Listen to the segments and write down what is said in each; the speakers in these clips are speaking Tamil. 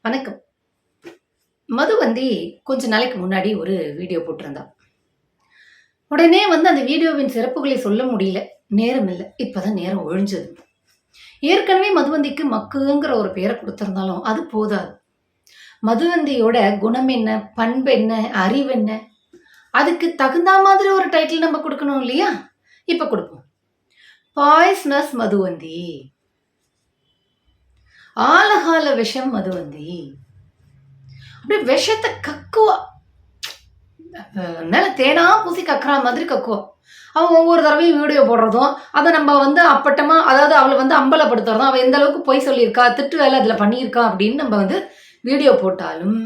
வணக்கம். மதுவந்தி கொஞ்ச நாளைக்கு முன்னாடி ஒரு வீடியோ போட்டிருந்தா. உடனே அந்த வீடியோவின் சிறப்புகளை சொல்ல முடியல. நேரம் இல்ல. இப்பதான் நேரம் ஒழிஞ்சது. ஏற்கனவே மதுவந்திக்கு மக்குங்கிற ஒரு பேர குடுத்திருந்தாலும் அது போதாது. மதுவந்தியோட குணம் என்ன? பண்பு என்ன? அறிவு என்ன? அதுக்கு தகுந்தா மாதிரி ஒரு டைட்டில் நம்ம குடுக்கணும் இல்லையா? இப்ப குடுப்போம். பாய்ஸ்னஸ் மதுவந்தி. ஆலகால விஷம் மதுவந்தி. அப்படியே விஷத்த கக்குவா. மேல தேனா பூசி கக்குறா மாதிரி கக்குவா. அவ ஒவ்வொரு தடவையும் வீடியோ போடுறதும், அத நம்ம அப்பட்டமா அதாவது அவள அம்பலப்படுத்துறதும், அவ எந்த அளவுக்கு பொய் சொல்லியிருக்கா, திட்டு வேலை அதுல பண்ணியிருக்கா அப்படின்னு நம்ம வீடியோ போட்டாலும்,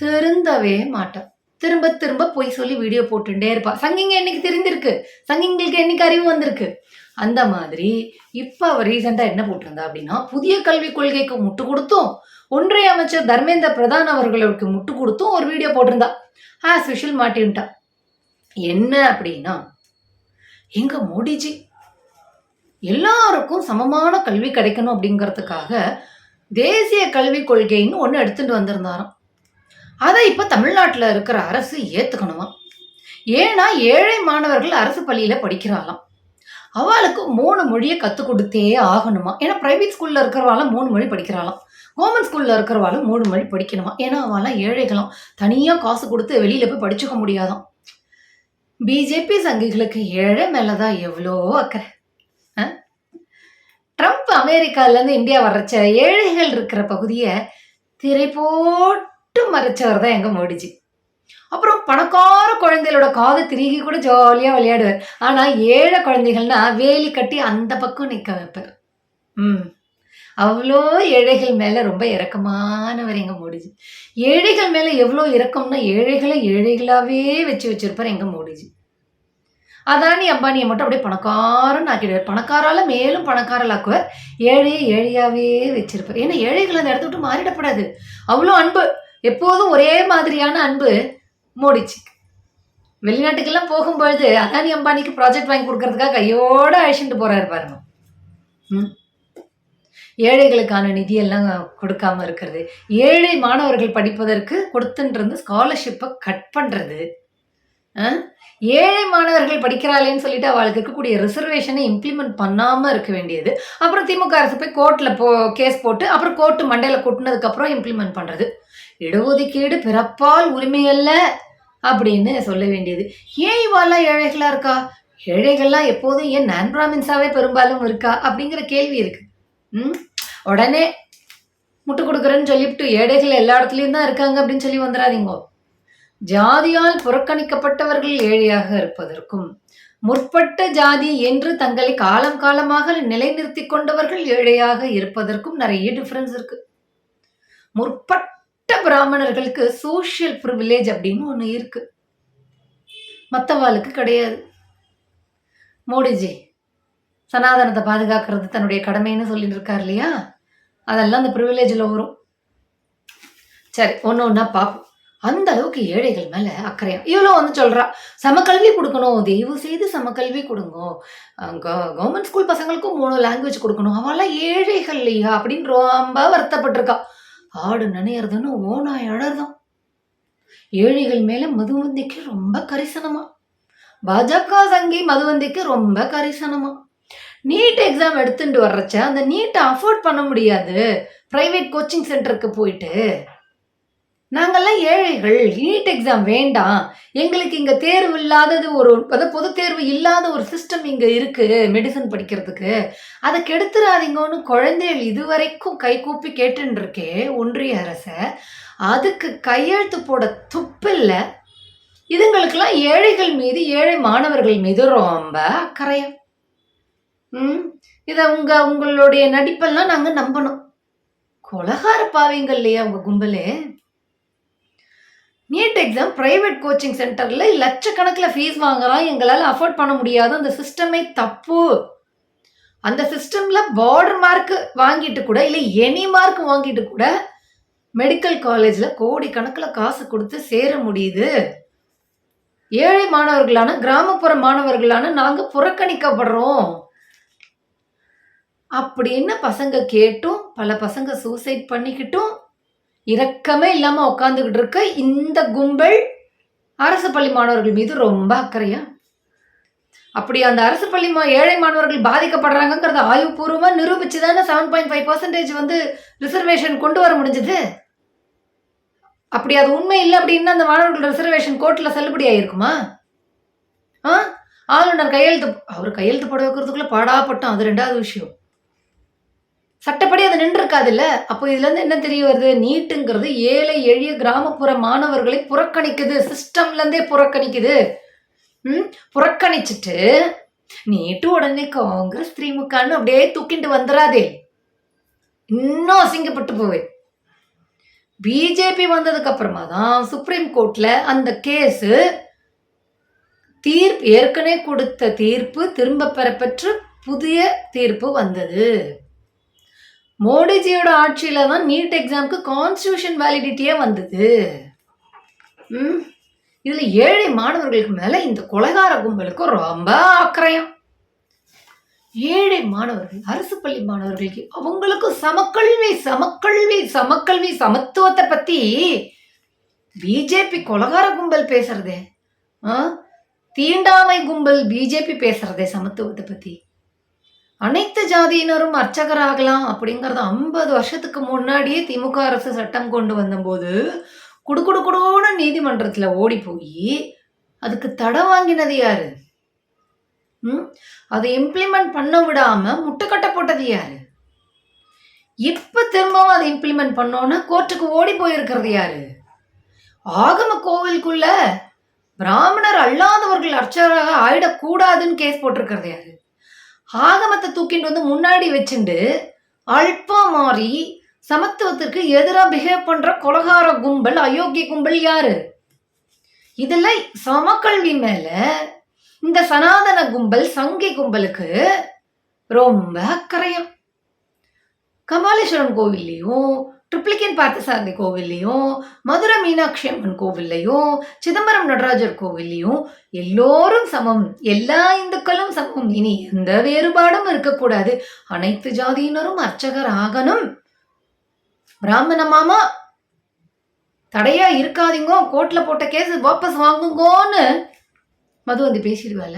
திருந்தவே மாட்டா. திரும்ப திரும்ப பொய் சொல்லி வீடியோ போட்டுட்டே இருப்பா. சங்கிங்க என்னைக்கு தெரிந்திருக்கு? சங்கிங்களுக்கு என்னைக்கு அறிவு வந்திருக்கு? அந்த மாதிரி இப்ப அவ ரீசெண்டா என்ன போட்டிருந்தா அப்படின்னா, புதிய கல்விக் கொள்கைக்கு முட்டு கொடுத்தும், ஒன்றிய அமைச்சர் தர்மேந்திர பிரதான் அவர்களுக்கு முட்டு கொடுத்தும் ஒரு வீடியோ போட்டிருந்தா. ஆஸ் யூஷுவல் மாட்டின்ட்டா. என்ன அப்படின்னா, எங்க மோடிஜி எல்லாருக்கும் சமமான கல்வி கிடைக்கணும் அப்படிங்கிறதுக்காக தேசிய கல்விக் கொள்கைன்னு ஒண்ணு எடுத்துட்டு வந்திருந்தாராம். அதை இப்ப தமிழ்நாட்டுல இருக்கிற அரசு ஏத்துக்கணுமா? ஏன்னா ஏழை மாணவர்கள் அரசு பள்ளியில படிக்கிறாளாம். அவளுக்கு 3 மொழியை கத்துக் கொடுத்தே ஆகணுமா? ஏன்னா பிரைவேட் ஸ்கூல்ல இருக்கிறவாளும் 3 மொழி படிக்கிறாளாம். கவர்மெண்ட் ஸ்கூல்ல இருக்கிறவாளும் 3 மொழி படிக்கணுமா? ஏன்னா அவளாம் ஏழைகளாம். தனியா காசு கொடுத்து வெளியில போய் படிச்சுக்க முடியாதாம். பிஜேபி சங்கிகளுக்கு ஏழை மேலதான் எவ்வளோ அக்கறை. ட்ரம்ப் அமெரிக்கால இருந்து இந்தியா வர்றச்ச ஏழைகள் இருக்கிற பகுதியை திரை போட்டு மறைச்சவர் தான் எங்க மோடிஜி. அப்புறம் பணக்கார குழந்தைகளோட காது திருகி கூட ஜாலியா விளையாடுவார். ஆனா ஏழை குழந்தைகள்னா வேலி கட்டி அந்த பக்கம் நிக்க வைப்பார். அவ்வளோ ஏழைகள் மேல ரொம்ப இரக்கமானவர் எங்க மோடிஜி. ஏழைகள் மேல எவ்வளவு இரக்கம்னா ஏழைகளை ஏழைகளாவே வச்சிருப்பார் எங்க மோடிஜி. அதானி அம்பானியை மட்டும் அப்படியே பணக்காரன்னு ஆக்கிடுவார். பணக்காரால மேலும் பணக்காரல் ஆக்குவார். ஏழையை ஏழையாவே வச்சிருப்பார். ஏன்னா ஏழைகள் அந்த இடத்த விட்டு மாறிடப்படாது. அவ்வளோ அன்பு, எப்போதும் ஒரே மாதிரியான அன்பு மோடிச்சு. வெளிநாட்டுக்கெல்லாம் போகும்பொழுது அதானி அம்பானிக்கு ப்ராஜெக்ட் வாங்கி கொடுக்கறதுக்காக கையோட அழிச்சுட்டு போறாரு பாருங்க. ஏழைகளுக்கான நிதியெல்லாம் கொடுக்காம இருக்கிறது, ஏழை மாணவர்கள் படிப்பதற்கு கொடுத்துன்றது ஸ்காலர்ஷிப்பை கட் பண்றது, ஏழை மாணவர்கள் படிக்கிறாளேன்னு சொல்லிட்டு அவளுக்கு இருக்கக்கூடிய ரிசர்வேஷனை இம்ப்ளிமெண்ட் பண்ணாம இருக்க வேண்டியது. அப்புறம் திமுக அரசு போய் கோர்ட்ல கேஸ் போட்டு அப்புறம் கோர்ட்டு மண்டையில கொட்டினதுக்கு அப்புறம் இம்ப்ளிமெண்ட் பண்றது. இடஒதுக்கீடு பிறப்பால் உரிமை அல்ல அப்படின்னு சொல்ல வேண்டியது. ஏன் இவாளெல்லாம் ஏழைகளா இருக்கா? ஏழைகள்லாம் எப்போதும் ஏன் நான் பிராமின்ஸாவே பெரும்பாலும் இருக்கா அப்படிங்கிற கேள்வி இருக்கு. உடனே முட்டு கொடுக்குறேன்னு சொல்லிவிட்டு ஏழைகள் எல்லா இடத்துலயும் தான் இருக்காங்க அப்படின்னு சொல்லி வந்துடாதீங்க. ஜாதியால் புறக்கணிக்கப்பட்டவர்கள் ஏழையாக இருப்பதற்கும், முற்பட்ட ஜாதி என்று தங்களை காலம் காலமாக நிலைநிறுத்தி கொண்டவர்கள் ஏழையாக இருப்பதற்கும் நிறைய டிஃபரன்ஸ் இருக்கு. முற்பட்ட பிராமணர்களுக்கு சோசியல் பிரிவிலேஜ் அப்படின்னு ஒண்ணு இருக்கு, மற்றவாளுக்கு கிடையாது. மோடிஜி சனாதனத்தை பாதுகாக்கிறது தன்னுடைய கடமைன்னு சொல்லிட்டு இருக்காரு இல்லையா? அதெல்லாம் அந்த ப்ரிவிலேஜில் வரும். சரி, ஒன்று ஒன்றா பார்ப்போம். அந்த அளவுக்கு ஏழைகள் மேல அக்கறையா இவ்வளோ சொல்றா, சமக்கல்வி கொடுக்கணும், தயவு செய்து சமக்கல்வி கொடுங்க, கவர்மெண்ட் ஸ்கூல் பசங்களுக்கும் 3 லாங்குவேஜ் கொடுக்கணும், அவெல்லாம் ஏழைகள் இல்லையா அப்படின்னு ரொம்ப வருத்தப்பட்டிருக்கா. ஆடு நினைறதுன்னு ஓனாய் அழறதும். ஏழைகள் மேல மதுவந்திக்கு ரொம்ப கரிசனமா, பாஜக சங்கி மதுவந்திக்கு ரொம்ப கரிசனமா. நீட் எக்ஸாம் எடுத்துட்டு வர்றச்ச அந்த நீட்டை அஃபோர்ட் பண்ண முடியாது, பிரைவேட் கோச்சிங் சென்டருக்கு போயிட்டு நாங்கெல்லாம் ஏழைகள், நீட் எக்ஸாம் வேண்டாம், எங்களுக்கு இங்க தேர்வு இல்லாதது பொது தேர்வு இல்லாத ஒரு சிஸ்டம் இங்க இருக்கு மெடிசன் படிக்கிறதுக்கு, அதை கெடுத்துறாதீங்கன்னு குழந்தைகள் இதுவரைக்கும் கை கூப்பி கேட்டுன்னு இருக்கே ஒன்றிய அரச, அதுக்கு கையெழுத்து போட துப்பில்ல. இதுங்களுக்கெல்லாம் ஏழைகள் மீது, ஏழை மாணவர்கள் மீது ரொம்ப அக்கறையா. இத உங்களுடைய நடிப்பெல்லாம் நாங்க நம்பணும். கொலகார பாவீங்க இல்லையா உங்க கும்பலே? நீட் எக்ஸாம் பிரைவேட் கோச்சிங் சென்டர்ல லட்சக்கணக்கில் ஃபீஸ் வாங்குறான், எங்களால் அஃபோர்ட் பண்ண முடியாது, அந்த சிஸ்டமே தப்பு. அந்த சிஸ்டம்ல பார்டர் மார்க் வாங்கிட்டு கூட இல்லை எனி மார்க் வாங்கிட்டு கூட மெடிக்கல் காலேஜ்ல கோடிக்கணக்கில் காசு கொடுத்து சேர முடியுது. ஏழை மாணவர்களான, கிராமப்புற மாணவர்களான நாங்க புறக்கணிக்கப்படுறோம் அப்படின்னு பசங்க கேட்டும், பல பசங்க சூசைட் பண்ணிக்கிட்டும் இரக்கமே இல்லாம உட்கார்ந்துகிட்டு இருக்க இந்த கும்பல் அரசு பள்ளி மாணவர்கள் மீது ரொம்ப அக்கறையா? அப்படி அந்த அரசு பள்ளி ஏழை மாணவர்கள் பாதிக்கப்படுறாங்கங்கிறத ஆய்வுபூர்வமா நிரூபிச்சு தானே 7.5% வந்து ரிசர்வேஷன் கொண்டு வர முடிஞ்சது. அப்படி அது உண்மை இல்லை அப்படின்னா அந்த மாணவர்கள் ரிசர்வேஷன் கோர்ட்ல செல்லுபடி ஆயிருக்குமா? ஆளுநர் அவர் கையெழுத்து போட வைக்கிறதுக்குள்ள பாடாப்பட்டோம், அது 2வது விஷயம். சட்டப்படி அது நின்று இருக்காதுல்ல. அப்போ இதுல இருந்து என்ன தெரிய வருது? நீட்டுங்கிறது ஏழை எளிய கிராமப்புற மாணவர்களை புறக்கணிக்குது, சிஸ்டம்ல இருந்தே புறக்கணிக்குது. புறக்கணிச்சுட்டு நீட்டு உடனே காங்கிரஸ் திமுகன்னு அப்படியே தூக்கிட்டு வந்துடாதே, இன்னும் அசிங்கப்பட்டு போவேன். பிஜேபி வந்ததுக்கு அப்புறமா தான் சுப்ரீம் கோர்ட்ல அந்த கேஸ் தீர்ப்பு, ஏற்கனவே கொடுத்த தீர்ப்பு திரும்ப பெறப்பெற்று புதிய தீர்ப்பு வந்தது. மோடிஜியோட ஆட்சியில தான் நீட் எக்ஸாமுக்கு கான்ஸ்டிடியூஷன் வேலிடிட்டியே வந்தது. இதுல ஏழை மாணவர்களுக்கு மேல இந்த கொலைகார கும்பலுக்கு ரொம்ப அக்கறையம். ஏழை மாணவர்கள், அரசு பள்ளி மாணவர்களுக்கு அவங்களுக்கு சமக்கல்வி சமக்கல்வி சமக்கல்வி சமத்துவத்தை பத்தி பிஜேபி கொலைகார கும்பல் பேசுறதே, தீண்டாமை கும்பல் பிஜேபி பேசுறதே சமத்துவத்தை பத்தி. அனைத்து ஜாதியினரும் அர்ச்சகராகலாம் அப்படிங்கறத 50 வருஷத்துக்கு முன்னாடியே திமுக அரசு சட்டம் கொண்டு வந்தபோது குடுகுடுன்னு நீதிமன்றத்துல ஓடி போய் அதுக்கு தடை வாங்கினது யாரு? அதை இம்ப்ளிமெண்ட் பண்ண விடாம முட்டுக்கட்டை போட்டது யாரு? இப்ப திரும்பவும் அதை இம்ப்ளிமெண்ட் பண்ணோன்னா கோர்ட்டுக்கு ஓடி போயிருக்கிறது யாரு? ஆகம கோவிலுக்குள்ள பிராமணர் அல்லாதவர்கள் அர்ச்சகராக ஆயிடக்கூடாதுன்னு கேஸ் போட்டிருக்கிறது யாரு? ஆகமத்தை தூக்கிட்டு வந்து முன்னாடி வச்சுண்டு அல்பா மாறி சமத்துவத்திற்கு எதிராக பிஹேவ் பண்ற கொலகார கும்பல், அயோக்கிய கும்பல் யாரு? இதுல சமக்கல்வி மேல இந்த சனாதன கும்பல், சங்கி கும்பலுக்கு ரொம்ப அக்கறையம். கபாலீஸ்வரம் கோவில்லையும், ட்ரிப்ளிகேன் பார்த்தசாரதி கோவில்லையும், மதுரை மீனாட்சி அம்மன் கோவில்லையும், சிதம்பரம் நடராஜர் கோவில்லையும் எல்லோரும் சமம், எல்லா இந்துக்களும் சமம், இனி எந்த வேறுபாடும் இருக்கக்கூடாது, அனைத்து ஜாதியினரும் அர்ச்சகர் ஆகணும், பிராமண மாமா தடையா இருக்காதீங்கோ, கோர்ட்ல போட்ட கேஸ் வாபஸ் வாங்குங்கோன்னு மதுவந்தி பேசிடுவால.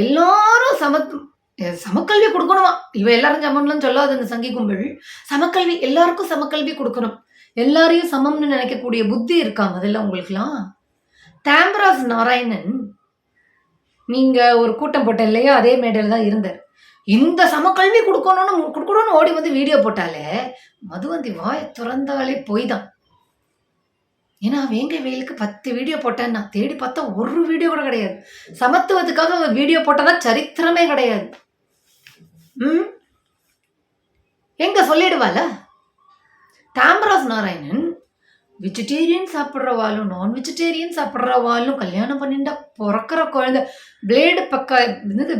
எல்லாரும் சமக்கல்வி கொடுக்கணுமா? இவ எல்லாரும் சமம்னு சொல்லாது இந்த சங்கி கும்பல். சமக்கல்வி, எல்லாருக்கும் சமக்கல்வி கொடுக்கணும், எல்லாரையும் சமம்னு நினைக்கக்கூடிய புத்தி இருக்கா முதல்ல உங்களுக்குலாம்? தாம்பராஜ் நாராயணன் நீங்க ஒரு கூட்டம் போட்ட இல்லையா, அதே மேடையில் தான் இருந்தார். இந்த சமக்கல்வி கொடுக்கணும்னு ஓடி வந்து வீடியோ போட்டாலே மதுவந்தி வாய திறந்தாலே போய் தான். ஏன்னா வேங்க வெயிலுக்கு 10 வீடியோ போட்டேன், நான் தேடி பார்த்தா ஒரு வீடியோ கூட கிடையாது. சமத்துவத்துக்காக வீடியோ போட்டதா சரித்திரமே கிடையாது. எங்க சொல்லிடுவால? தாம்பராஜ் நாராயணன் வெஜிடேரியன் சாப்பிட்றவாலும் நான் வெஜிடேரியன் சாப்பிட்றவாலும் கல்யாணம் பண்ணிட்டா பிறக்கிற குழந்தை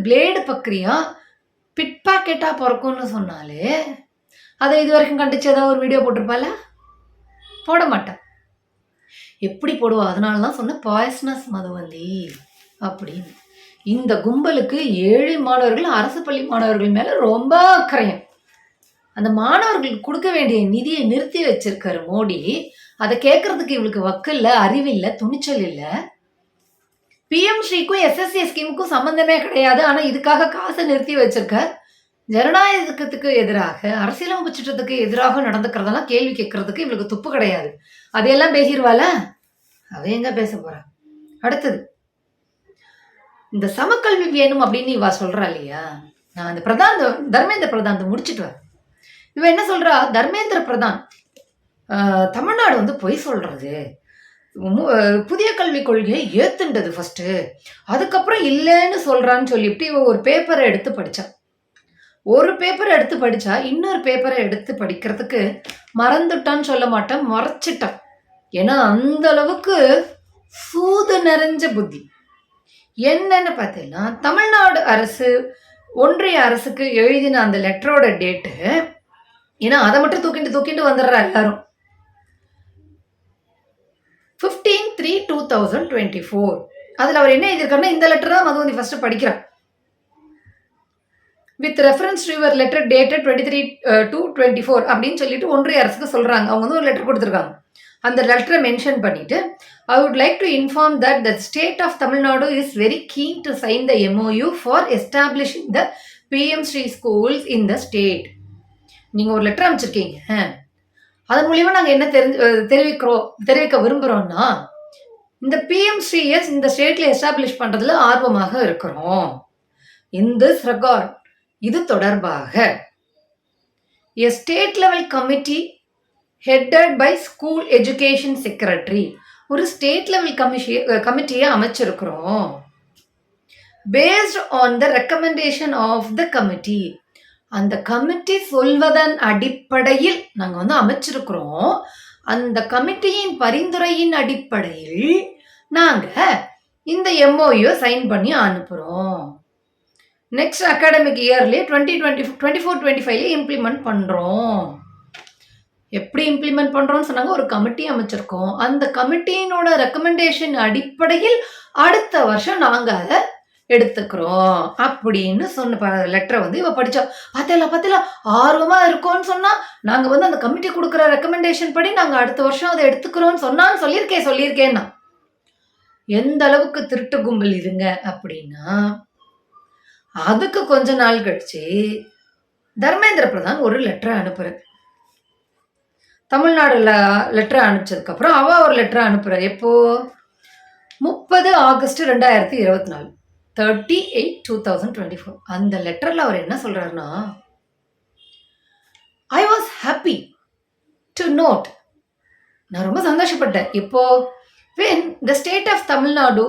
பிளேடு பக்கரியா பிட் பாக்கெட்டா பிறக்கும்னு சொன்னாலே அதை இது வரைக்கும் கண்டிச்சு ஏதாவது ஒரு வீடியோ போட்டிருப்பால? போட மாட்டேன். எப்படி போடுவா? அதனாலதான் சொன்ன பாய்ஸ்னஸ் மதுவந்தி அப்படின்னு. இந்த கும்பலுக்கு ஏழை மாணவர்கள், அரசு பள்ளி மாணவர்கள் மேல ரொம்ப அக்கறையம். அந்த மாணவர்களுக்கு கொடுக்க வேண்டிய நிதியை நிறுத்தி வச்சிருக்காரு மோடி. அதை கேட்கறதுக்கு இவளுக்கு வக்கில்ல, அறிவில்லை, துணிச்சல் இல்லை. பிஎம் ஸ்ரீக்கும் எஸ்எஸ்சி ஸ்கீமுக்கும் சம்பந்தமே கிடையாது. ஆனா இதுக்காக காசை நிறுத்தி வச்சிருக்க. ஜனநாயகத்துக்கு எதிராக, அரசியலமைப்பு சட்டத்துக்கு எதிராக நடந்துக்கிறதெல்லாம் கேள்வி கேட்கறதுக்கு இவளுக்கு துப்பு கிடையாது. அதையெல்லாம் பேசிடுவால, அவ எங்க பேச போறா? அடுத்தது இந்த சமக்கல்வி வேணும் அப்படின்னு இவ சொல்றா இல்லையா? நான் அந்த தர்மேந்திர பிரதான் முடிச்சுட்டு வர. இவ என்ன சொல்றா? தர்மேந்திர பிரதான் தமிழ்நாடு வந்து பொய் சொல்றது, புதிய கல்விக் கொள்கையை ஏத்துண்டது ஃபர்ஸ்ட், அதுக்கப்புறம் இல்லைன்னு சொல்றான்னு சொல்லிட்டு இவ ஒரு பேப்பரை எடுத்து படிச்சா. ஒரு பேப்பரை எடுத்து படிச்சா இன்னொரு பேப்பரை எடுத்து படிக்கிறதுக்கு மறந்துட்டான்னு சொல்ல மாட்டேன், மறைச்சிட்டான். ஏன்னா அந்த அளவுக்கு சூது நிறைஞ்ச புத்தி. என்னன்னு பார்த்தீங்கன்னா, தமிழ்நாடு அரசு ஒன்றிய அரசுக்கு எழுதின அந்த லெட்டரோட டேட்டு, ஏன்னா அதை மட்டும் தூக்கிட்டு வந்துடுறா எல்லாரும். 15/3/2024. அதுல அவர் என்ன எழுதியிருக்காருன்னா, இந்த லெட்டர் தான் மதுவந்தி ஃபர்ஸ்ட் படிக்கிறார். With reference to your letter dated 23/2/24 அப்படின்னு சொல்லிட்டு ஒன்றிய அரசுக்கு சொல்றாங்க. அவங்க வந்து ஒரு லெட்டர் கொடுத்துருக்காங்க. அந்த லெட்டரை மென்ஷன் பண்ணிட்டு I would like to inform that the state of Tamil Nadu is very keen to sign the MOU for establishing the PM Shri schools in the state. நீங்க ஒரு லெட்டர் அமைச்சிருக்கீங்க. அதன் மூலியமா நாங்க என்ன தெரிவிக்க விரும்புறோம்னா, இந்த PM Shri's இந்த ஸ்டேட்ல எஸ்டாப்ளிஷ் பண்றதுல ஆர்வமாக இருக்கிறோம். In this regard, இது தொடர்பாக a state level committee headed by school education secretary, ஒரு ஸ்டேட் லெவல் கமிட்டியை அமைச்சிருக்கிறோம். Based on the recommendation of the committee, அந்த கமிட்டி சொல்வதன் அடிப்படையில் நாங்கள் வந்து அமைச்சிருக்கிறோம். அந்த கமிட்டியின் பரிந்துரையின் அடிப்படையில் நாங்கள் இந்த MOU சைன் பண்ணி அனுப்புகிறோம். நெக்ஸ்ட் அகாடமிக் இயர்லேயே 2024-25 இம்ப்ளிமெண்ட் பண்ணுறோம். எப்படி இம்ப்ளிமெண்ட் பண்ணுறோம்னு சொன்னாங்க. ஒரு கமிட்டி அமைச்சிருக்கோம். அந்த கமிட்டியினோட ரெக்கமெண்டேஷன் அடிப்படையில் அடுத்த வருஷம் நாங்கள் அதை எடுத்துக்கிறோம் அப்படின்னு சொன்ன லெட்டரை வந்து இவ படித்தா. பார்த்தீங்களா ஆர்வமாக இருக்கோன்னு சொன்னால் நாங்கள் வந்து அந்த கமிட்டி கொடுக்குற ரெக்கமெண்டேஷன் படி நாங்கள் அடுத்த வருஷம் அதை எடுத்துக்கிறோன்னு சொன்னான்னு சொல்லியிருக்கேன்னா எந்த அளவுக்கு திருட்டு கும்பல் இதுங்க அப்படின்னா, அதுக்கு கொஞ்ச நாள் கழிச்சு தர்மேந்திர பிரதான் ஒரு லெட்டரை அனுப்புறாரு. தமிழ்நாடுல லெட்டரை அனுப்பிச்சதுக்கப்புறம் ஒரு லெட்டரை அனுப்புறாரு. எப்போ? 30 ஆகஸ்ட் 2024, 30/8/2024. அந்த லெட்டர்ல அவர் என்ன சொல்றாருன்னா, I was happy to note, நான் ரொம்ப சந்தோஷப்பட்டேன். இப்போ when the state of Tamil Nadu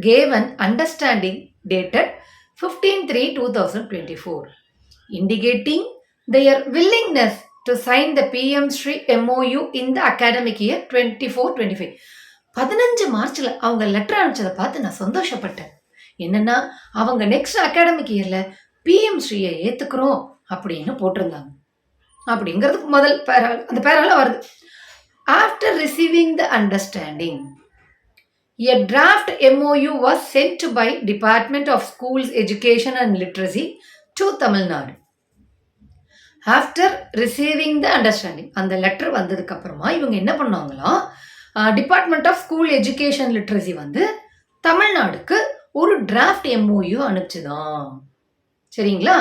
gave an understanding dated 15/3/2024 indicating their willingness to sign the PM Shri MOU in the academic year 24-25. 15 மார்ச்ல அவங்க லெட்டர் அனுப்பிச்சதை பார்த்து நான் சந்தோஷப்பட்டேன். என்னன்னா, அவங்க நெக்ஸ்ட் அகாடமிக் இயர்ல PM ஸ்ரீயை ஏத்துக்கிறோம் அப்படின்னு போட்டிருந்தாங்க. அப்படிங்கிறதுக்கு முதல் அந்த பேரால வருது. After receiving the understanding, a draft MOU was sent by Department of Schools Education and Literacy to Tamil Nadu. After receiving the understanding, அந்த லெட்டர் வந்ததுக்கு அப்புறமா இவங்க என்ன பண்ணாங்களாம், department of school education literacy வந்து தமிழ்நாடுக்கு ஒரு டிராஃப்ட் MOU அனுப்பிச்சுதான். சரிங்களா?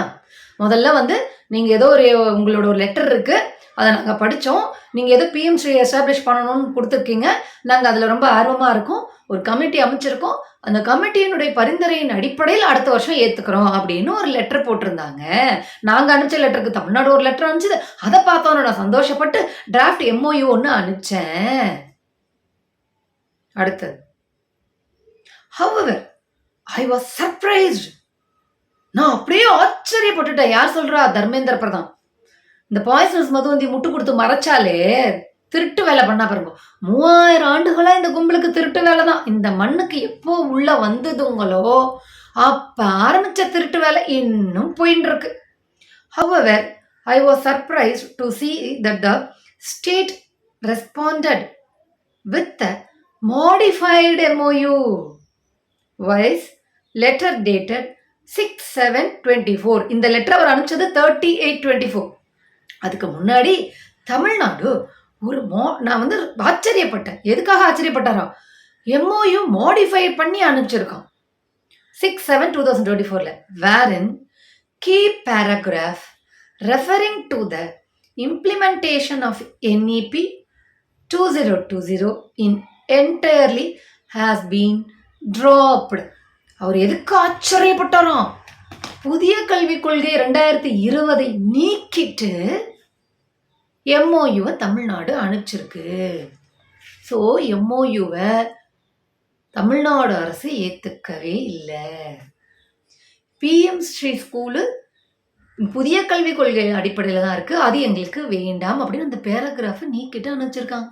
முதல்ல வந்து நீங்கள் ஏதோ உங்களோட ஒரு லெட்டர் இருக்கு, அதை நாங்கள் படித்தோம், நீங்கள் ஏதோ PM ஸ்ரீ எஸ்டாப்ளிஷ் பண்ணணும்னு கொடுத்துருக்கீங்க, நாங்கள் அதில் ரொம்ப ஆர்வமாக இருக்கோம், ஒரு கமிட்டி அமைச்சிருக்கோம், அந்த கமிட்டியினுடைய பரிந்துரையின் அடிப்படையில் அடுத்த வருஷம் ஏற்றுக்கிறோம் அப்படின்னு ஒரு லெட்டர் போட்டிருந்தாங்க. நாங்கள் அனுப்பிச்ச லெட்டருக்கு தமிழ்நாடு ஒரு லெட்டர் அனுப்பிச்சது, அதை பார்த்தோன்னு நான் சந்தோஷப்பட்டு டிராஃப்ட் MOU ஒன்று அனுப்பிச்சேன். அடுத்தது, however I was surprised, நான் அப்படியே ஆச்சரியப்பட்டுட்டேன். யார் சொல்றா? தர்மேந்திர பிரதான். இந்த பாய்சன்ஸ் மதுவந்தி முட்டு கொடுத்து மறைச்சாலே திருட்டு வேலை பண்ணா பாருங்க. 3000 ஆண்டுகளா இந்த கும்பலுக்கு திருட்டு வேலை தான். இந்த மண்ணுக்கு எப்போ உள்ள வந்ததுங்களோ அப்ப ஆரம்பிச்ச திருட்டு வேலை இன்னும் போயின்னு இருக்கு. However, I was surprised to see that the state responded with a modified MOU wise letter dated 6/7/24. இந்த லெட்டர் அவர் அனுப்பிச்சது 30/8/24. அதுக்கு முன்னாடி தமிழ்நாடு ஒரு நான் வந்து ஆச்சரியப்பட்டேன். எதுக்காக ஆச்சரியப்பட்டாரா? MOU மாடிஃபை பண்ணி அனுப்பிச்சிருக்கான் 6/7/2024, wherein key paragraph referring to the implementation of NEP 2020 in entirely has been dropped. அவர் எதுக்கு ஆச்சரியப்பட்டாராம்? புதிய கல்விக் கொள்கை 2020 நீக்கிட்டு MOUவை தமிழ்நாடு அனுப்பிச்சிருக்கு. ஸோ MOUவை தமிழ்நாடு அரசு ஏற்றுக்கவே இல்லை. PM ஸ்ரீ ஸ்கூலு புதிய கல்விக் கொள்கை அடிப்படையில் தான் இருக்குது, அது எங்களுக்கு வேண்டாம் அப்படின்னு அந்த பேராகிராஃபை நீக்கிட்டு அனுப்பிச்சிருக்காங்க.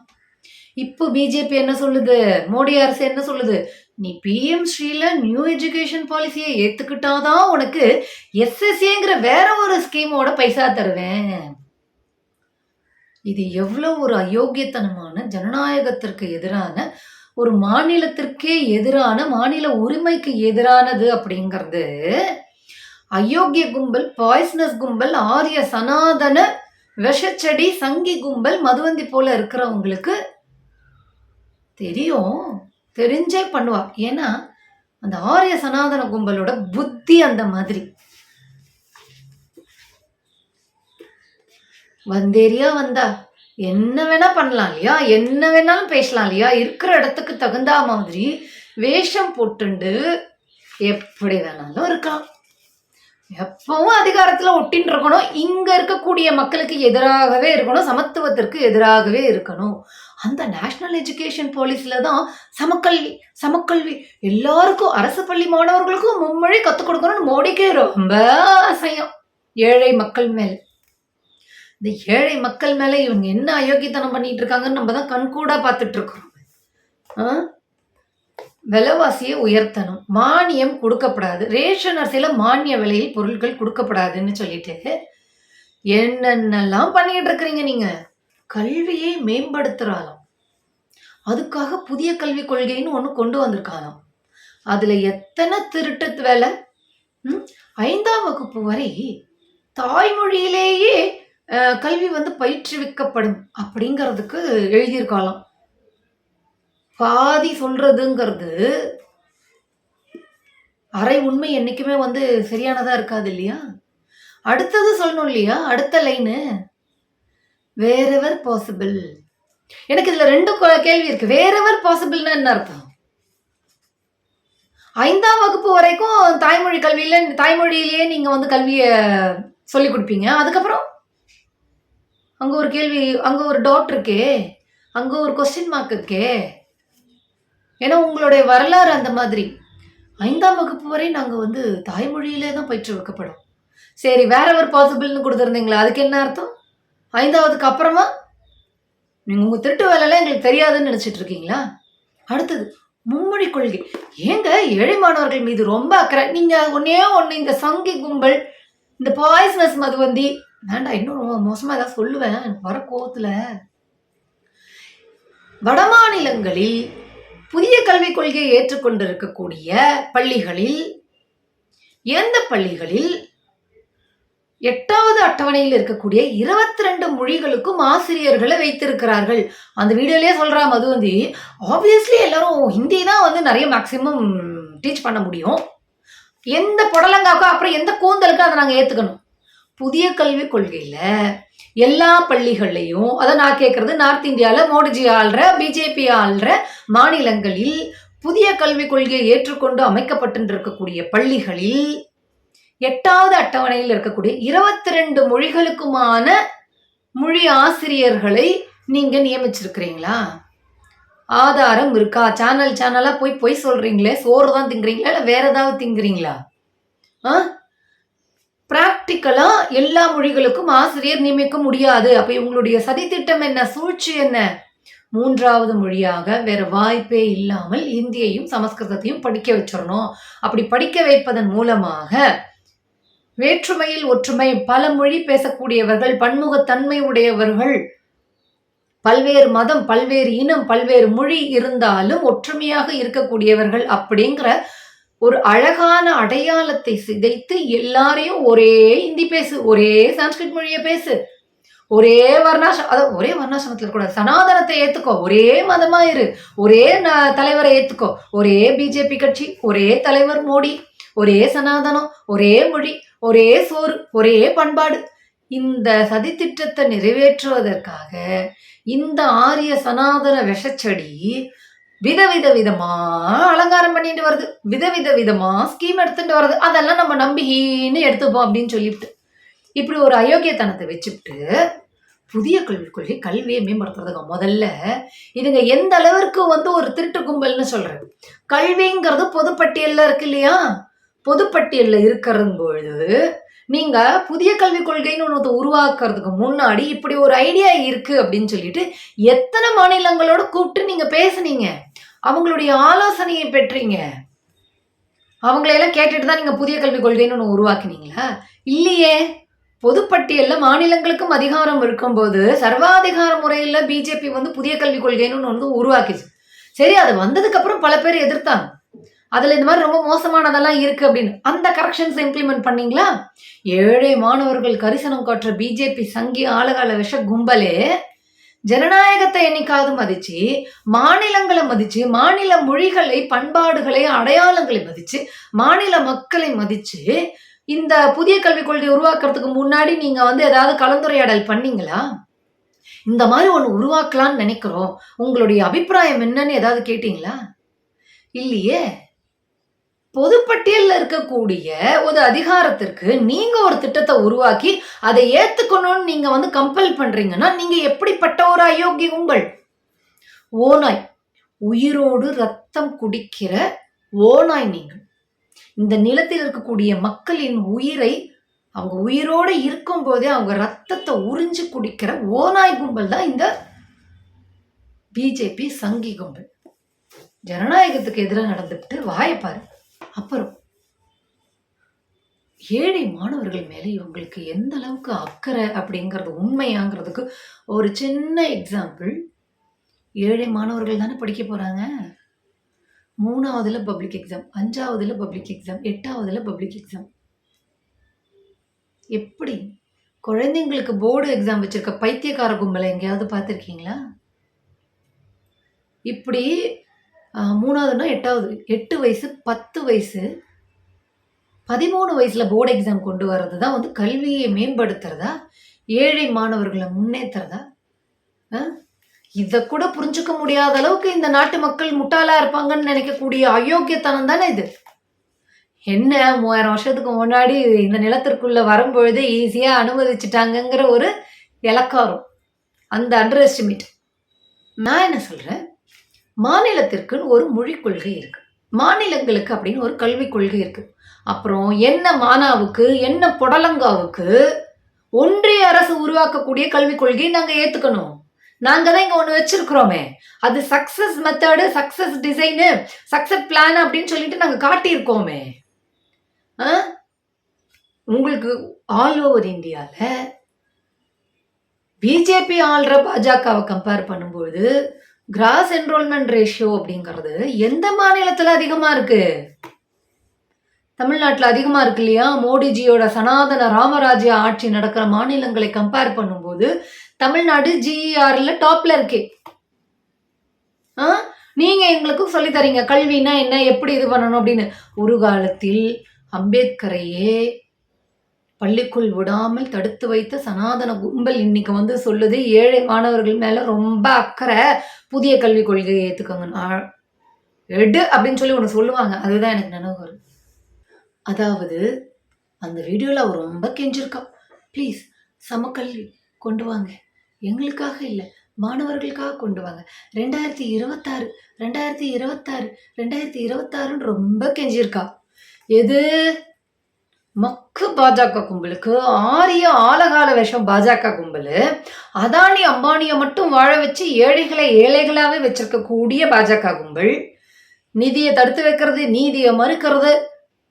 இப்போ பிஜேபி என்ன சொல்லுது, மோடி அரசு என்ன சொல்லுது, நீ PM ஸ்ரீல நியூ எஜுகேஷன் பாலிசியை ஏற்றுக்கிட்டாதான் உனக்கு SSAங்கிற வேற ஒரு ஸ்கீமோட பைசா தருவேன். இது எவ்வளோ ஒரு அயோக்கியத்தனமான, ஜனநாயகத்திற்கு எதிரான, ஒரு மாநிலத்திற்கே எதிரான, மாநில உரிமைக்கு எதிரானது அப்படிங்கிறது அயோக்கிய கும்பல், பாய்சனஸ் கும்பல், ஆரிய சனாதன விஷச்செடி சங்கி கும்பல், மதுவந்தி போல இருக்கிறவங்களுக்கு தெரியும், தெரிஞ்சே பண்ணுவா. ஏன்னா அந்த ஆரிய சனாதன கும்பலோட புத்தி அந்த மாதிரி. வந்தேரியா வந்தா என்ன வேணா பண்ணலாம் இல்லையா, என்ன வேணாலும் பேசலாம் இல்லையா, இருக்கிற இடத்துக்கு தகுந்தா மாதிரி வேஷம் போட்டுண்டு எப்படி வேணாலும் இருக்கலாம். எப்பவும் அதிகாரத்துல ஒட்டின்னு இருக்கணும், இங்க இருக்கக்கூடிய மக்களுக்கு எதிராகவே இருக்கணும், சமத்துவத்திற்கு எதிராகவே இருக்கணும். அந்த நேஷனல் எஜுகேஷன் பாலிசில தான் சமக்கல்வி சமக்கல்வி எல்லாருக்கும், அரசு பள்ளி மாணவர்களுக்கும் மும்மொழி கத்துக் கொடுக்கணும்னு மோடிக்கே ரொம்ப ஆசையம். ஏழை மக்கள் மேல, இந்த ஏழை மக்கள் மேல இவங்க என்ன அயோக்கியத்தனம் பண்ணிட்டு இருக்காங்கன்னு நம்ம தான் கண்கூடா பார்த்துட்டு இருக்கிறோம். விலைவாசியை உயர்த்தணும், மானியம் கொடுக்கப்படாது, ரேஷன் அரிசியில மானிய விலையில் பொருட்கள் கொடுக்கப்படாதுன்னு சொல்லிட்டு என்னென்னலாம் பண்ணிட்டு இருக்கிறீங்க நீங்க. கல்வியை மேம்படுத்துறாளாம், அதுக்காக புதிய கல்விக் கொள்கைன்னு ஒண்ணு கொண்டு வந்திருக்காளாம். அதுல எத்தனை திருட்டு வேலை. 5ஆம் வகுப்பு வரை தாய்மொழியிலேயே கல்வி பயிற்றுவிக்கப்படும் அப்படிங்கிறதுக்கு எழுதியிருக்காளாம். பாதி சொல்றதுங்கிறது அரை உண்மை என்னைக்குமே சரியானதா இருக்காது இல்லையா. அடுத்தது சொல்லணும் இல்லையா, அடுத்த லைனு வேறெவர் பாசிபிள். எனக்கு இதுல 2 கேள்வி இருக்கு. வேறெவர் பாசிபிள்னா என்ன அர்த்தம்? 5ஆம் வகுப்பு வரைக்கும் தாய்மொழி கல்வியில தாய்மொழியிலேயே நீங்க கல்விய சொல்லி கொடுப்பீங்க. அதுக்கப்புறம் அங்க ஒரு கேள்வி, அங்க ஒரு டாட் இருக்கே, அங்க ஒரு கொஸ்டின் மார்க் இருக்கே. ஏன்னா உங்களுடைய வரலாறு அந்த மாதிரி. 5ஆம் வகுப்பு வரை நாங்க தாய்மொழியிலே தான் பயிற்றுவிக்கப்படும். சரி, வேறெவர் பாசிபிள்னு கொடுத்துருந்தீங்களா, அதுக்கு என்ன அர்த்தம்? 5ஆவதுக்கு அப்புறமா நீங்க உங்க திருட்டு வேலைலாம் எங்களுக்கு தெரியாதுன்னு நினைச்சிட்டு இருக்கீங்களா? அடுத்தது மும்மொழி கொள்கை. ஏங்க ஏழை மாணவர்கள் மீது ரொம்ப அக்கறை. நீங்க ஒன்னே ஒண்ணு, இந்த சங்கி கும்பல், இந்த பாய்சனஸ் மதுவந்தி வேண்டாம், இன்னும் ரொம்ப மோசமா ஏதாவது சொல்லுவேன் வர கோவத்துல. வட மாநிலங்களில் புதிய கல்விக் கொள்கையை ஏற்றுக்கொண்டிருக்கக்கூடிய பள்ளிகளில், எந்த பள்ளிகளில் 8வது அட்டவணையில் இருக்கக்கூடிய 22 மொழிகளுக்கும் ஆசிரியர்களை வைத்திருக்கிறார்கள். அந்த வீடியோலயே சொல்றா மதுவந்தி, ஆப்வியஸ்லி எல்லாரும் ஹிந்தி தான் நிறைய மேக்சிமம் டீச் பண்ண முடியும். எந்த புடலங்காக்கோ அப்புறம் எந்த கூந்தலுக்கு அதை நாங்க ஏத்துக்கணும். புதிய கல்விக் கொள்கையில எல்லா பள்ளிகள்லையும், அதை நான் கேட்கறது நார்த் இந்தியால மோடிஜி ஆள்ற, பிஜேபி ஆள்ற மாநிலங்களில் புதிய கல்விக் கொள்கையை ஏற்றுக்கொண்டு அமைக்கப்பட்டு இருக்கக்கூடிய பள்ளிகளில் 8வது அட்டவணையில் இருக்கக்கூடிய 22 மொழிகளுக்குமான மொழி ஆசிரியர்களை நீங்க நியமிச்சிருக்கிறீங்களா? ஆதாரம் இருக்கா? சேனலா போய் சொல்றீங்களே, சோறு தான் திங்குறீங்களா இல்ல வேற ஏதாவது திங்குறீங்களா? பிராக்டிக்கலா எல்லா மொழிகளுக்கும் ஆசிரியர் நியமிக்க முடியாது. அப்ப இவங்களுடைய சதித்திட்டம் என்ன, சூழ்ச்சி என்ன? 3வது மொழியாக வேற வாய்ப்பே இல்லாமல் இந்தியையும் சமஸ்கிருதத்தையும் படிக்க வச்சிடணும். அப்படி படிக்க வைப்பதன் மூலமாக வேற்றுமையில் ஒற்றுமை, பல மொழி பேசக்கூடியவர்கள், பன்முகத்தன்மை உடையவர்கள், பல்வேறு மதம், பல்வேறு இனம், பல்வேறு மொழி இருந்தாலும் ஒற்றுமையாக இருக்கக்கூடியவர்கள் அப்படிங்கிற ஒரு அழகான அடையாளத்தை சிதைத்து எல்லாரையும் ஒரே இந்தி பேசு, ஒரே சான்ஸ்கிரிட் மொழியை பேசு, ஒரே ஒரே வர்ணாசிரமத்தில் கூட சனாதனத்தை ஏத்துக்கோ, ஒரே மதமா இரு, ஒரே தலைவரை ஏத்துக்கோ, ஒரே பிஜேபி கட்சி, ஒரே தலைவர் மோடி, ஒரே சனாதனம், ஒரே மொழி, ஒரே சோறு, ஒரே பண்பாடு. இந்த சதித்திட்டத்தை நிறைவேற்றுவதற்காக இந்த ஆரிய சனாதன விஷச்செடி விதவிதமா அலங்காரம் பண்ணிட்டு வருது, விதவிதமா ஸ்கீம் எடுத்துட்டு வருது. அதெல்லாம் நம்ம நம்பின்னு எடுத்துப்போம் அப்படின்னு சொல்லிட்டு இப்படி ஒரு அயோக்கியத்தனத்தை வச்சுட்டு புதிய கல்விக் கொள்கை கல்வியை மேம்படுத்துறதுக்கு முதல்ல இதுங்க எந்த அளவிற்கு ஒரு திருட்டு கும்பல்னு சொல்றது. கல்விங்கிறது பொதுப்பட்டியல்ல இருக்கு இல்லையா, பொதுப்பட்டியல்ல இருக்கிறது பொழுது நீங்க புதிய கல்விக் கொள்கைன்னு ஒன்று உருவாக்குறதுக்கு முன்னாடி இப்படி ஒரு ஐடியா இருக்கு அப்படின்னு சொல்லிட்டு எத்தனை மாநிலங்களோட கூப்பிட்டு நீங்க பேசுனீங்க, அவங்களுடைய ஆலோசனையை பெற்றீங்க, அவங்களையெல்லாம் கேட்டுட்டு தான் நீங்க புதிய கல்விக் கொள்கைன்னு ஒன்று உருவாக்குனீங்களா? இல்லையே. பொதுப்பட்டியல்ல மாநிலங்களுக்கும் அதிகாரம் இருக்கும்போது சர்வாதிகார முறையில் பிஜேபி புதிய கல்விக் கொள்கைன்னு ஒன்று உருவாக்கிச்சு. சரி, அது வந்ததுக்கு அப்புறம் பல பேர் எதிர்த்தாங்க. அதுல இந்த மாதிரி ரொம்ப மோசமானதெல்லாம் இருக்கு அப்படின்னு அந்த கரெக்ஷன்ஸ் இம்ப்ளிமெண்ட் பண்ணீங்களா? ஏழை மாணவர்கள் கரிசனம் காட்டுற பிஜேபி சங்கி ஆளுகால விஷ கும்பலே ஜனநாயகத்தை என்னைக்காவது மதிச்சு, மாநிலங்களை மதிச்சு, மாநில மொழிகளை, பண்பாடுகளை, அடையாளங்களை மதிச்சு, மாநில மக்களை மதிச்சு, இந்த புதிய கல்விக் கொள்கை உருவாக்குறதுக்கு முன்னாடி நீங்க ஏதாவது கலந்துரையாடல் பண்ணீங்களா? இந்த மாதிரி ஒண்ணு உருவாக்கலாம்னு நினைக்கிறோம். உங்களுடைய அபிப்பிராயம் என்னன்னு ஏதாவது கேட்டீங்களா? இல்லையே. பொதுப்பட்டியல்ல இருக்கக்கூடிய ஒரு அதிகாரத்திற்கு நீங்க ஒரு திட்டத்தை உருவாக்கி அதை ஏத்துக்கணும்னு நீங்க கம்பல் பண்றீங்கன்னா நீங்க எப்படிப்பட்ட ஒரு அயோக்கிய கும்பல்? ஓநாய், உயிரோடு ரத்தம் குடிக்கிற ஓநாய் நீங்கள். இந்த நிலத்தில் இருக்கக்கூடிய மக்களின் உயிரை அவங்க உயிரோடு இருக்கும் போதே அவங்க ரத்தத்தை உறிஞ்சு குடிக்கிற ஓநாய் கும்பல் தான் இந்த பிஜேபி சங்கி கும்பல். ஜனநாயகத்துக்கு எதிராக நடந்துட்டு வாயப்பாரு. அப்புறம் ஏழை மாணவர்கள் மேல இவங்களுக்கு எந்த அளவுக்கு அக்கறை அப்படிங்கிறது உண்மையாங்கிறதுக்கு ஒரு சின்ன எக்ஸாம்பிள். ஏழை மாணவர்கள் தானே படிக்க போறாங்க. 3வதுல பப்ளிக் எக்ஸாம், 5வதுல பப்ளிக் எக்ஸாம், 8வதுல பப்ளிக் எக்ஸாம். எப்படி குழந்தைங்களுக்கு போர்டு எக்ஸாம் வச்சிருக்க பைத்தியக்கார கும்பலை எங்கேயாவது பார்த்துருக்கீங்களா? இப்படி 3வதுன்னா 8வது, 8 வயசு, 10 வயசு, 13 வயசுல போர்டு எக்ஸாம் கொண்டு வர்றது தான் கல்வியை மேம்படுத்துறதா, ஏழை மாணவர்களை முன்னேற்றுறதா? இதை கூட புரிஞ்சுக்க முடியாத அளவுக்கு இந்த நாட்டு மக்கள் முட்டாளா இருப்பாங்கன்னு நினைக்கக்கூடிய அயோக்கியத்தனம் தானே இது. என்ன 3000 வருஷத்துக்கு முன்னாடி இந்த நிலத்திற்குள்ள வரும்பொழுது ஈஸியா அனுமதிச்சுட்டாங்கிற ஒரு இலக்காரம், அந்த அண்டர் எஸ்டிமேட். நான் என்ன சொல்றேன், மாநிலத்திற்குன்னு ஒரு மொழிக் கொள்கை இருக்கு, மாநிலங்களுக்கு அப்படின்னு ஒரு கல்விக் கொள்கை இருக்கு. அப்புறம் என்ன மானாவுக்கு என்ன புடலங்காவுக்கு ஒன்றிய அரசு உருவாக்கக்கூடிய கல்விக் கொள்கையை நாங்க ஏத்துக்கணும். நாங்க தான் இங்க ஒண்ணு வச்சிருக்கிறோமே, அது success method, success design, success plan அப்படின்னு சொல்லிட்டு நாங்க காட்டியிருக்கோமே. உங்களுக்கு ஆல் ஓவர் இந்தியால பிஜேபி ஆள்ற பாஜகவை கம்பேர் பண்ணும்போது கிராஸ் என்ரோல்மெண்ட் ரேஷியோ அப்படிங்கிறது எந்த மாநிலத்துல அதிகமா இருக்கு? தமிழ்நாட்டில் அதிகமா இருக்கு இல்லையா? மோடிஜியோட சனாதன ராமராஜ்ய ஆட்சி நடக்கிற மாநிலங்களை கம்பேர் பண்ணும்போது தமிழ்நாடு ஜிஆர்ல டாப்ல இருக்கே. நீங்க எங்களுக்கு சொல்லி தரீங்க கல்வினா என்ன, எப்படி இது பண்ணணும் அப்படின்னு. ஒரு காலத்தில் அம்பேத்கரையே பள்ளிக்குள் விடாமல் தடுத்து வைத்த சனாதன கும்பல் இன்னைக்கு சொல்லுது ஏழை மாணவர்கள் மேல ரொம்ப அக்கறை, புதிய கல்விக் கொள்கையை ஏத்துக்கோங்க எடு அப்படின்னு சொல்லி ஒன்று சொல்லுவாங்க. அதுதான் எனக்கு நினைவு வரும். அதாவது அந்த வீடியோல அவர் ரொம்ப கெஞ்சிருக்கா, ப்ளீஸ் சமக்கல்வி கொண்டு வாங்க, எங்களுக்காக இல்லை மாணவர்களுக்காக கொண்டு வாங்க, 2026 2026 2026ன்னு ரொம்ப கெஞ்சிருக்கா. எது மக்கு பாஜக கும்பலுக்கு, ஆரிய ஆலகால விஷம் பாஜக கும்பலு, அதானி அம்பானியை மட்டும் வாழ வச்சு ஏழைகளை ஏழைகளாவே வச்சிருக்க கூடிய பாஜக கும்பல், நிதியை தடுத்து வைக்கிறது, நீதியை மறுக்கிறது,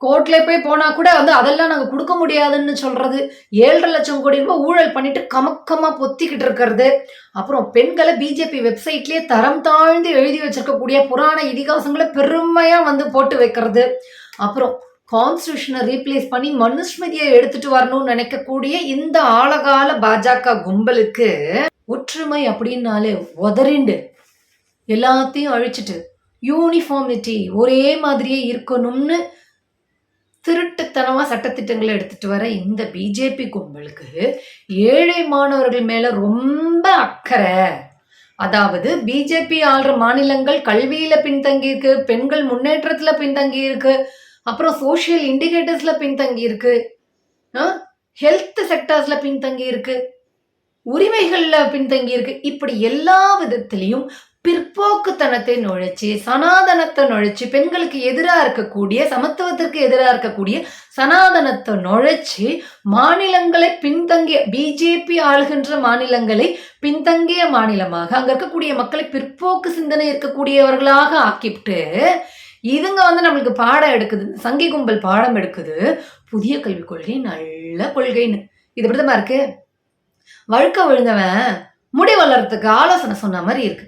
கோர்ட்ல போய் போனா கூட அதெல்லாம் நாங்க கொடுக்க முடியாதுன்னு சொல்றது, 7.5 லட்சம் கோடி ரூபாய் ஊழல் பண்ணிட்டு கமக்கமா பொத்திக்கிட்டு இருக்கிறது, அப்புறம் பெண்களை பிஜேபி வெப்சைட்லயே தரம் தாழ்ந்து எழுதி வச்சிருக்கக்கூடிய புராண இதிகாசங்களை பெருமையா போட்டு வைக்கிறது, அப்புறம் கான்ஸ்டியூஷனை ரீப்ளேஸ் பண்ணி மனுஸ்மிதியை எடுத்துட்டு வரணும்னு நினைக்கக்கூடிய இந்த ஆழகால பாஜக கும்பலுக்கு ஒற்றுமை அப்படின்னாலே உதறிண்டு எல்லாத்தையும் அழிச்சிட்டு யூனிஃபார்மிட்டி ஒரே மாதிரியே இருக்கணும்னு திருட்டுத்தனமா சட்டத்திட்டங்களை எடுத்துட்டு வர இந்த பிஜேபி கும்பலுக்கு ஏழை மாணவர்கள் மேல ரொம்ப அக்கறை. அதாவது பிஜேபி ஆள்ற மாநிலங்கள் கல்வியில பின்தங்கி இருக்கு, பெண்கள் முன்னேற்றத்துல பின்தங்கி இருக்கு, அப்புறம் சோசியல் இண்டிகேட்டர்ஸ்ல பின்தங்கி இருக்கு, ஹெல்த் செக்டர்ஸ்ல பின்தங்கி இருக்கு, உரிமைகள்ல பின்தங்கி இருக்கு. இப்படி எல்லா விதத்திலையும் பிற்போக்குத்தனத்தை நுழைச்சி, சனாதனத்தை நுழைச்சி, பெண்களுக்கு எதிராக இருக்கக்கூடிய, சமத்துவத்திற்கு எதிராக இருக்கக்கூடிய சனாதனத்தை நுழைச்சி மாநிலங்களை பின்தங்கிய, பிஜேபி ஆளுகின்ற மாநிலங்களை பின்தங்கிய மாநிலமாக, அங்க இருக்கக்கூடிய மக்களை பிற்போக்கு சிந்தனை இருக்கக்கூடியவர்களாக ஆக்கிவிட்டு இதுங்க நம்மளுக்கு பாடம் எடுக்குது, சங்கி கும்பல் பாடம் எடுக்குது. புதிய கல்விக் கொள்கை நல்ல கொள்கைன்னு இது எப்படிதான் இருக்கு? வழுக்க விழுந்தவன் முடி வளர்றதுக்கு ஆலோசனை சொன்ன மாதிரி இருக்கு.